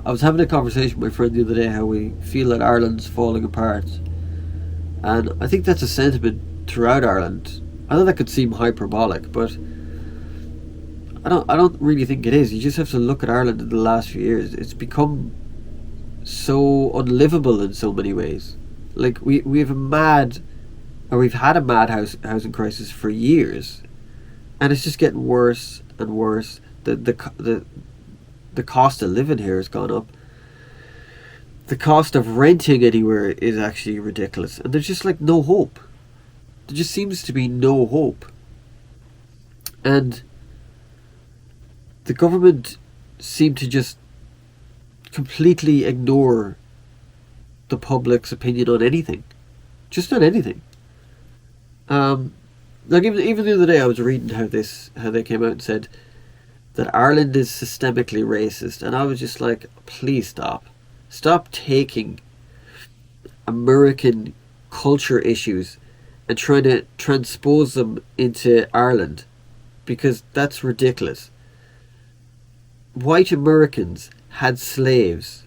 I was having a conversation with my friend the other day how we feel that Ireland's falling apart, and I think that's a sentiment throughout Ireland. I know that could seem hyperbolic, but I don't really think it is. You just have to look at Ireland in the last few years. It's become so unlivable in so many ways. Like we have a mad, or we've had a mad housing crisis for years, and it's just getting worse and worse. The cost of living here has gone up. The cost of renting anywhere is actually ridiculous, and there's just like no hope. There just seems to be no hope, and the government seem to just completely ignore the public's opinion on anything, just on anything. Um, like even the other day, I was reading how they came out and said that Ireland is systemically racist, and I was just like, please stop taking American culture issues and trying to transpose them into Ireland, because that's ridiculous. White Americans had slaves.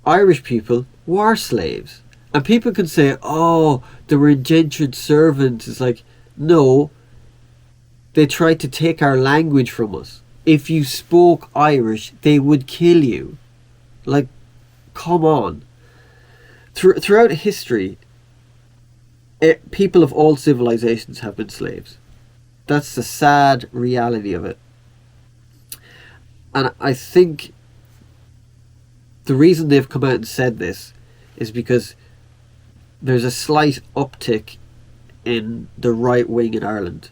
Irish people were slaves. And people can say, oh, they were indentured servants. It's like, no, they tried to take our language from us. If you spoke Irish, they would kill you. Like, come on. Throughout history, people of all civilizations have been slaves. That's the sad reality of it. And I think the reason they've come out and said this is because there's a slight uptick in the right wing in Ireland.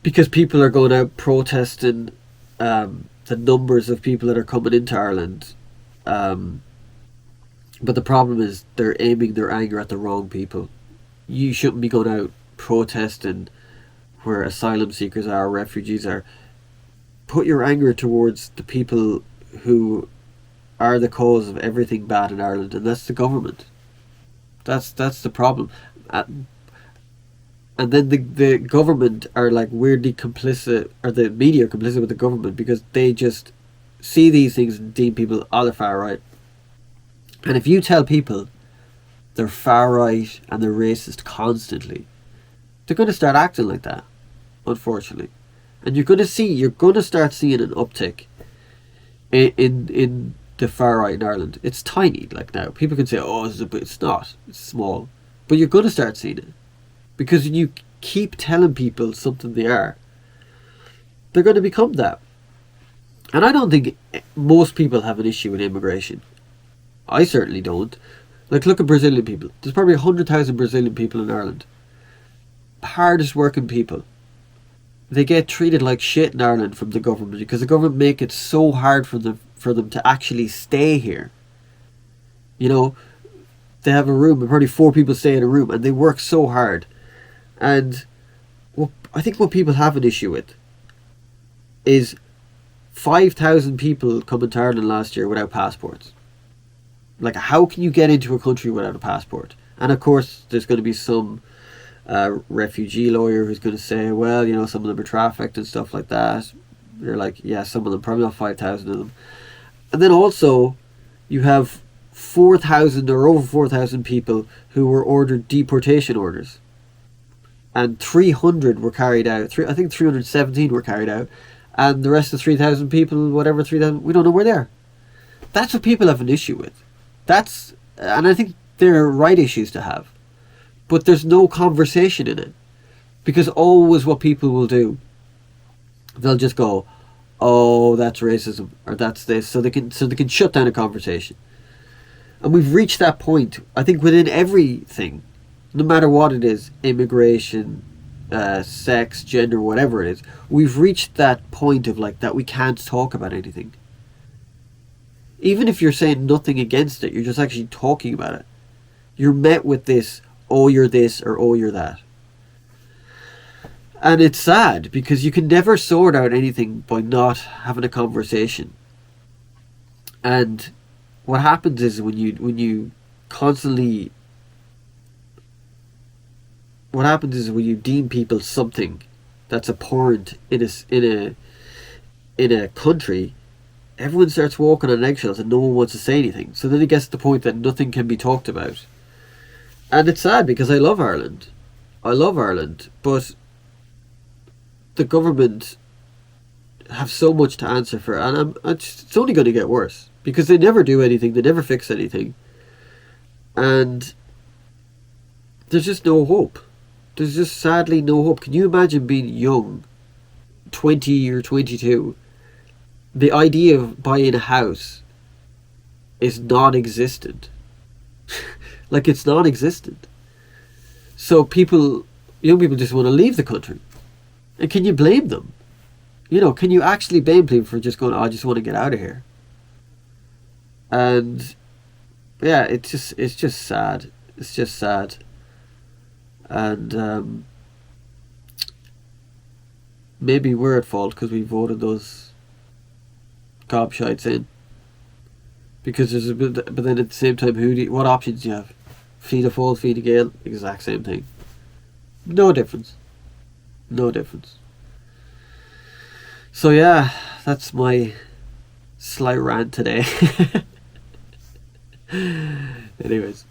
Because people are going out protesting the numbers of people that are coming into Ireland. But the problem is they're aiming their anger at the wrong people. You shouldn't be going out protesting where asylum seekers are, refugees are. Put your anger towards the people who are the cause of everything bad in Ireland, and that's the government. That's the problem. And then the government are like weirdly complicit, or the media are complicit with the government, because they just see these things and deem people, oh, they're far right. And if you tell people they're far right and they're racist constantly, they're going to start acting like that, unfortunately. And you're going to start seeing an uptick in the far right in Ireland. It's tiny, like now. People can say, oh, it's not. It's small. But you're going to start seeing it. Because when you keep telling people something they are, they're going to become that. And I don't think most people have an issue with immigration. I certainly don't. Like, look at Brazilian people. There's probably 100,000 Brazilian people in Ireland. Hardest working people. They get treated like shit in Ireland from the government, because the government make it so hard for them to actually stay here. You know, they have a room, and probably 4 people stay in a room, and they work so hard. And I think what people have an issue with is 5,000 people coming to Ireland last year without passports. Like, how can you get into a country without a passport? And of course, there's going to be some refugee lawyer who's going to say, well, you know, some of them are trafficked and stuff like that. They're like, yeah, some of them, probably not 5,000 of them. And then also, you have 4,000 or over 4,000 people who were ordered deportation orders. And 300 were carried out. I think 317 were carried out. And the rest of 3,000 people, whatever 3,000, we don't know where they are. That's what people have an issue with. And I think they're right issues to have. But there's no conversation in it. Because always what people will do, they'll just go, oh, that's racism, or that's this, so they can shut down a conversation. And we've reached that point, I think, within everything, no matter what it is, immigration, sex, gender, whatever it is, we've reached that point of like that we can't talk about anything. Even if you're saying nothing against it, you're just actually talking about it. You're met with this, oh, you're this, or oh, you're that. And it's sad, because you can never sort out anything by not having a conversation. And what happens is when you constantly... What happens is when you deem people something that's abhorrent in a country, everyone starts walking on eggshells and no one wants to say anything. So then it gets to the point that nothing can be talked about. And it's sad because I love Ireland. I love Ireland, but the government have so much to answer for, and it's only going to get worse because they never do anything, they never fix anything, and there's just no hope. There's just sadly no hope. Can you imagine being young, 20 or 22? The idea of buying a house is non-existent. Like, it's non-existent. So young people just want to leave the country. And can you blame them? You know, can you actually blame people for just going, oh, I just want to get out of here? And yeah, it's just sad. It's just sad. And maybe we're at fault because we voted those gobshites in. Because there's but then at the same time, what options do you have? Fianna Fáil, Fine Gael, exact same thing. No difference. No difference. So yeah, that's my slight rant today. Anyways.